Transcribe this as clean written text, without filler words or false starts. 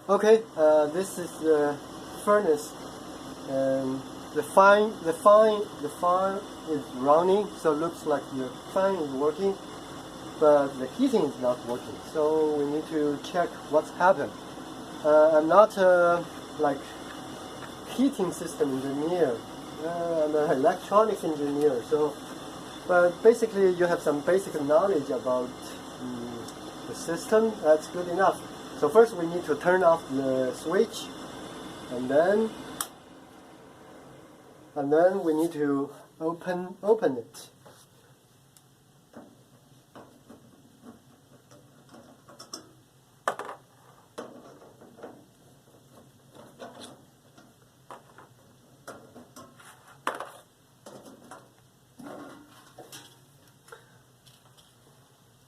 Okay, this is the furnace, and the fan is running, so it looks like the fan is working, but the heating is not working. So we need to check what's happened. I'm not like heating system engineer. I'm an electronics engineer. So, but basically you have some basic knowledge about the system. That's good enough. So first we need to turn off the switch, and then we need to open it.